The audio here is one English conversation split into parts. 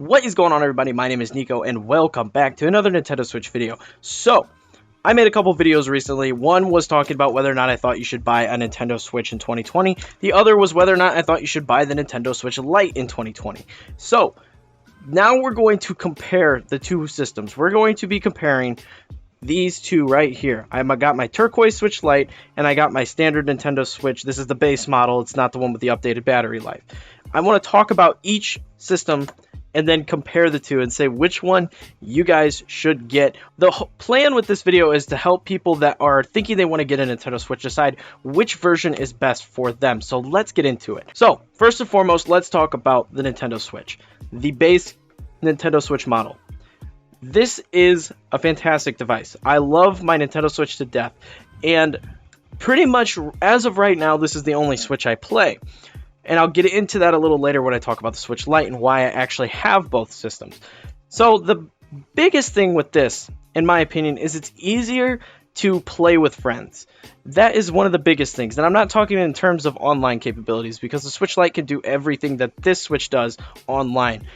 What is going on, everybody? My name is Kneeckoh and welcome back to another Nintendo Switch video. So, I made a couple videos recently. One was talking about whether or not I thought you should buy a Nintendo Switch in 2020. The other was whether or not I thought you should buy the Nintendo Switch Lite in 2020. So, now we're going to compare the two systems. We're going to be comparing these two right here. I got my turquoise Switch Lite and I got my standard Nintendo Switch. This is the base model. It's not the one with the updated battery life. I want to talk about each system and then compare the two and say which one you guys should get. The plan with this video is to help people that are thinking they want to get a Nintendo Switch decide which version is best for them. So let's get into it. So first and foremost, let's talk about the Nintendo Switch, the base Nintendo Switch model. This is a fantastic device. I love my Nintendo Switch to death, and pretty much as of right now, this is the only Switch I play. And I'll get into that a little later when I talk about the Switch Lite and why I actually have both systems. So the biggest thing with this, in my opinion, is it's easier to play with friends. That is one of the biggest things. And I'm not talking in terms of online capabilities, because the Switch Lite can do everything that this Switch does online.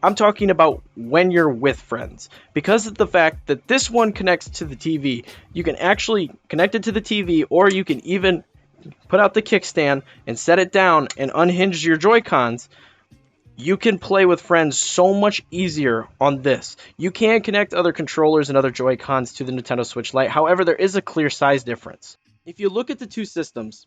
I'm talking about when you're with friends. Because of the fact that this one connects to the TV, you can actually connect it to the TV, or you can even put out the kickstand and set it down and unhinge your Joy-Cons. You can play with friends so much easier on this. You can connect other controllers and other Joy-Cons to the Nintendo Switch Lite. However, there is a clear size difference. If you look at the two systems,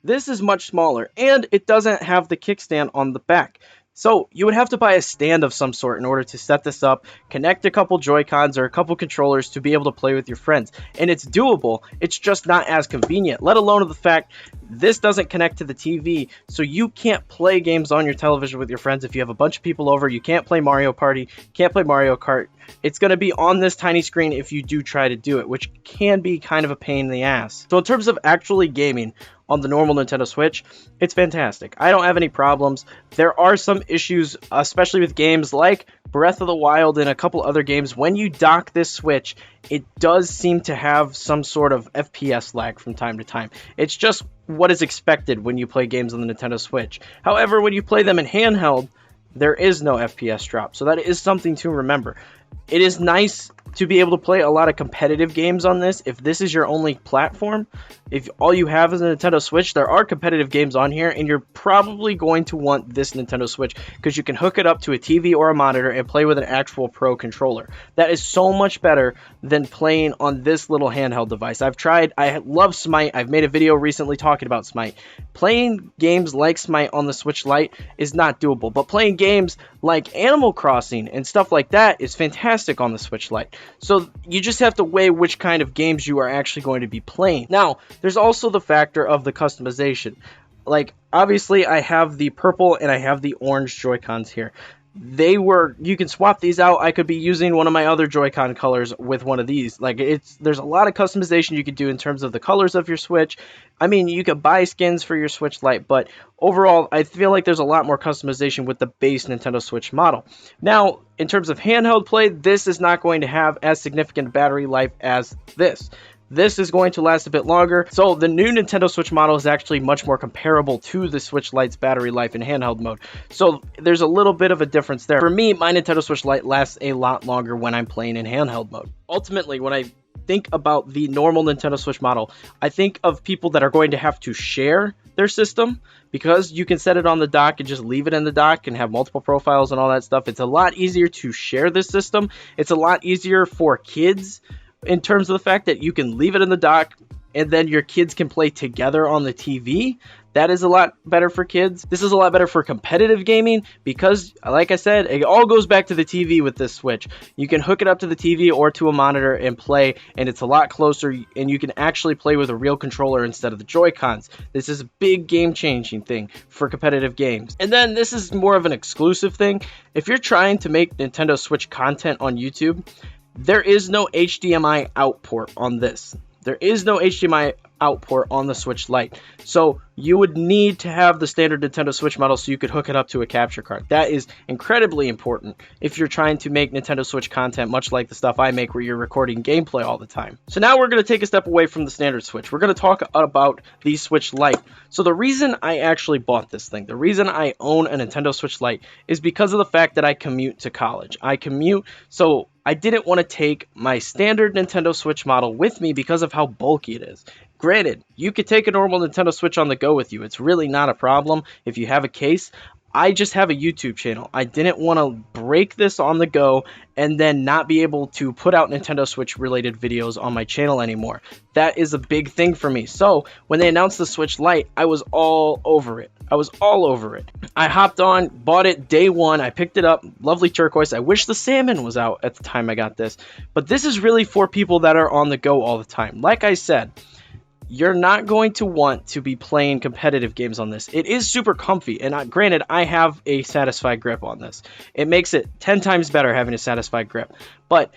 this is much smaller and it doesn't have the kickstand on the back. So you would have to buy a stand of some sort in order to set this up, connect a couple Joy-Cons or a couple controllers to be able to play with your friends. And it's doable, it's just not as convenient, let alone the fact this doesn't connect to the TV, so you can't play games on your television with your friends. If you have a bunch of people over, you can't play Mario Party, can't play Mario Kart. It's going to be on this tiny screen if you do try to do it, which can be kind of a pain in the ass. So in terms of actually gaming on the normal Nintendo Switch, it's fantastic. I don't have any problems. There are some issues, especially with games like Breath of the Wild and a couple other games. When you dock this Switch, it does seem to have some sort of FPS lag from time to time. It's just what is expected when you play games on the Nintendo Switch. However, when you play them in handheld, there is no FPS drop, so that is something to remember. It is nice to be able to play a lot of competitive games on this. If this is your only platform, if all you have is a Nintendo Switch, there are competitive games on here, and you're probably going to want this Nintendo Switch because you can hook it up to a TV or a monitor and play with an actual pro controller. That is so much better than playing on this little handheld device. I've tried, I love Smite. I've made a video recently talking about Smite. Playing games like Smite on the Switch Lite is not doable, but playing games like Animal Crossing and stuff like that is fantastic on the Switch Lite. So you just have to weigh which kind of games you are actually going to be playing. Now, there's also the factor of the customization. Like, obviously, I have the purple and I have the orange Joy-Cons here. You can swap these out. I could be using one of my other Joy-Con colors with one of these. Like, there's a lot of customization you could do in terms of the colors of your Switch. I mean, you could buy skins for your Switch Lite, but overall, I feel like there's a lot more customization with the base Nintendo Switch model. Now, in terms of handheld play, this is not going to have as significant battery life as this. This is going to last a bit longer. So the new Nintendo Switch model is actually much more comparable to the Switch Lite's battery life in handheld mode. So there's a little bit of a difference there. For me, my Nintendo Switch Lite lasts a lot longer when I'm playing in handheld mode. Ultimately, when I think about the normal Nintendo Switch model, I think of people that are going to have to share their system, because you can set it on the dock and just leave it in the dock and have multiple profiles and all that stuff. It's a lot easier to share this system. It's a lot easier for kids in terms of the fact that you can leave it in the dock and then your kids can play together on the TV. That is a lot better for kids. This is a lot better for competitive gaming because, like I said, it all goes back to the TV with this Switch. You can hook it up to the TV or to a monitor and play, and it's a lot closer, and you can actually play with a real controller instead of the Joy-Cons. This is a big game-changing thing for competitive games. And then this is more of an exclusive thing. If you're trying to make Nintendo Switch content on YouTube, there is no HDMI out port on this. There is no HDMI output on the Switch Lite. So you would need to have the standard Nintendo Switch model so you could hook it up to a capture card. That is incredibly important if you're trying to make Nintendo Switch content, much like the stuff I make where you're recording gameplay all the time. So now we're going to take a step away from the standard Switch. We're going to talk about the Switch Lite. So the reason I actually bought this thing, the reason I own a Nintendo Switch Lite is because of the fact that I commute to college. I commute, so I didn't want to take my standard Nintendo Switch model with me because of how bulky it is. Granted, you could take a normal Nintendo Switch on the go with you. It's really not a problem if you have a case. I just have a YouTube channel. I didn't want to break this on the go and then not be able to put out Nintendo Switch related videos on my channel anymore. That is a big thing for me. So when they announced the Switch Lite, I was all over it. I hopped on, bought it day one. I picked it up, lovely turquoise. I wish the salmon was out at the time I got this. But this is really for people that are on the go all the time. Like I said, you're not going to want to be playing competitive games on this. It is super comfy, and granted, I have a satisfied grip on this. It makes it 10 times better having a satisfied grip. But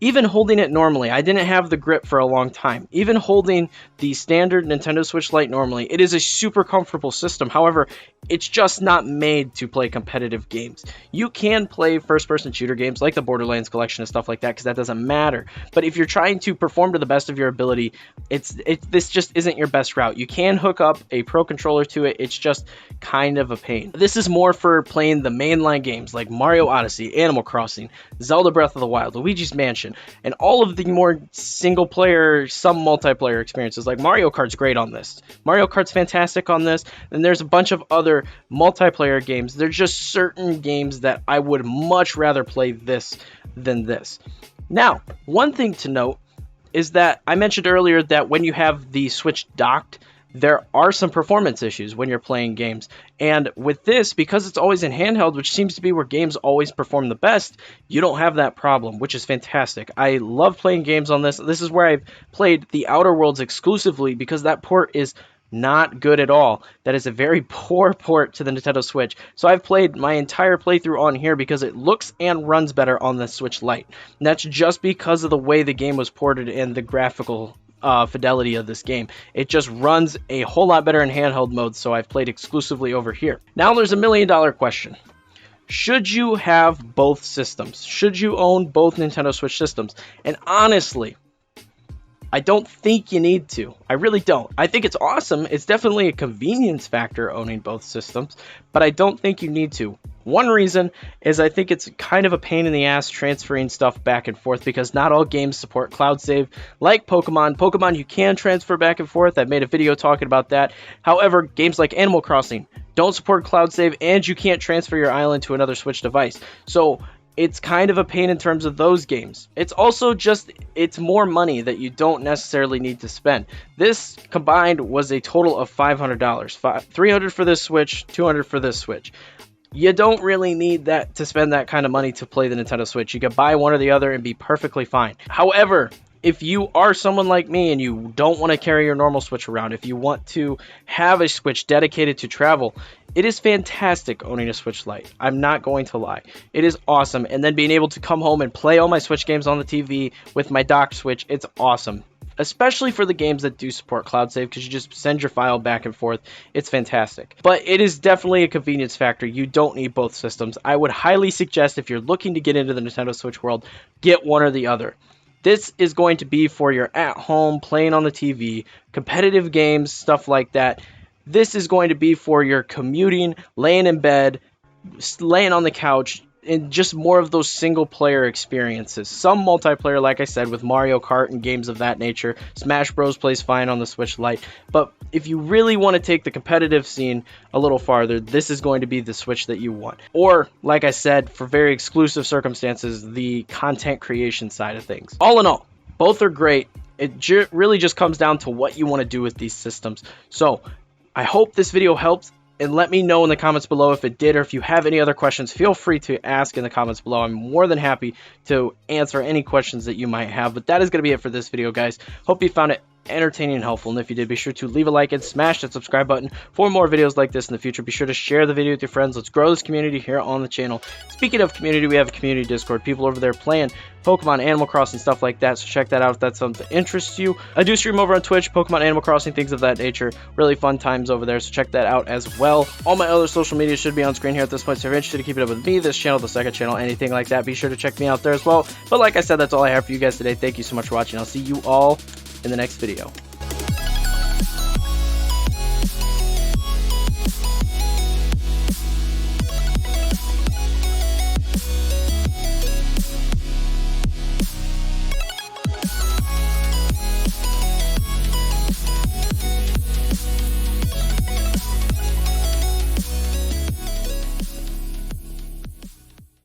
even holding it normally, I didn't have the grip for a long time. Even holding the standard Nintendo Switch Lite normally, it is a super comfortable system. However, it's just not made to play competitive games. You can play first-person shooter games like the Borderlands collection and stuff like that, because that doesn't matter. But if you're trying to perform to the best of your ability, this just isn't your best route. You can hook up a Pro Controller to it. It's just kind of a pain. This is more for playing the mainline games like Mario Odyssey, Animal Crossing, Zelda Breath of the Wild, Luigi's Mansion, and all of the more single-player, some multiplayer experiences. Like Mario Kart's great on this. Mario Kart's fantastic on this, and there's a bunch of other multiplayer games. There's just certain games that I would much rather play this than this. Now, one thing to note is that I mentioned earlier that when you have the Switch docked, there are some performance issues when you're playing games. And with this, because it's always in handheld, which seems to be where games always perform the best, you don't have that problem, which is fantastic. I love playing games on this. This is where I've played the Outer Worlds exclusively because that port is not good at all. That is a very poor port to the Nintendo Switch. So I've played my entire playthrough on here because it looks and runs better on the Switch Lite. And that's just because of the way the game was ported and the graphical fidelity of this game. It just runs a whole lot better in handheld mode, so I've played exclusively over here. Now there's a $1 million question. Should you have both systems? Should you own both Nintendo Switch systems? And honestly, I don't think you need to. I really don't. I think it's awesome. It's definitely a convenience factor owning both systems, but I don't think you need to. One reason is I think it's kind of a pain in the ass transferring stuff back and forth because not all games support cloud save. Like Pokemon. Pokemon you can transfer back and forth. I've made a video talking about that. However, games like Animal Crossing don't support cloud save and you can't transfer your island to another Switch device. So it's kind of a pain in terms of those games. It's also just, it's more money that you don't necessarily need to spend. This combined was a total of $500. $300 for this Switch, $200 for this Switch. You don't really need that to spend that kind of money to play the Nintendo Switch. You could buy one or the other and be perfectly fine. However, if you are someone like me and you don't want to carry your normal Switch around, if you want to have a Switch dedicated to travel, it is fantastic owning a Switch Lite. I'm not going to lie. It is awesome. And then being able to come home and play all my Switch games on the TV with my docked Switch, it's awesome. Especially for the games that do support cloud save, because you just send your file back and forth. It's fantastic. But it is definitely a convenience factor. You don't need both systems. I would highly suggest if you're looking to get into the Nintendo Switch world, get one or the other. This is going to be for your at-home, playing on the TV, competitive games, stuff like that. This is going to be for your commuting, laying in bed, laying on the couch, and just more of those single-player experiences. Some multiplayer, like I said, with Mario Kart and games of that nature. Smash Bros. Plays fine on the Switch Lite. But if you really want to take the competitive scene a little farther, this is going to be the Switch that you want. Or, like I said, for very exclusive circumstances, the content creation side of things. All in all, both are great. It really just comes down to what you want to do with these systems. So, I hope this video helped. And let me know in the comments below if it did, or if you have any other questions, feel free to ask in the comments below. I'm more than happy to answer any questions that you might have. But that is going to be it for this video, guys. Hope you found it entertaining and helpful. And if you did, be sure to leave a like and smash that subscribe button for more videos like this in the future. Be sure to share the video with your friends. Let's grow this community here on the channel. Speaking of community, we have a community Discord. People over there playing Pokemon, Animal Crossing, stuff like that. So check that out if that's something that interests you. I do stream over on Twitch, Pokemon, Animal Crossing, things of that nature. Really fun times over there, so check that out as well. All my other social media should be on screen here at this point, so if you're interested to keep it up with me, this channel, the second channel, anything like that, be sure to check me out there as well. But like I said, that's all I have for you guys today. Thank you so much for watching. I'll see you all in the next video.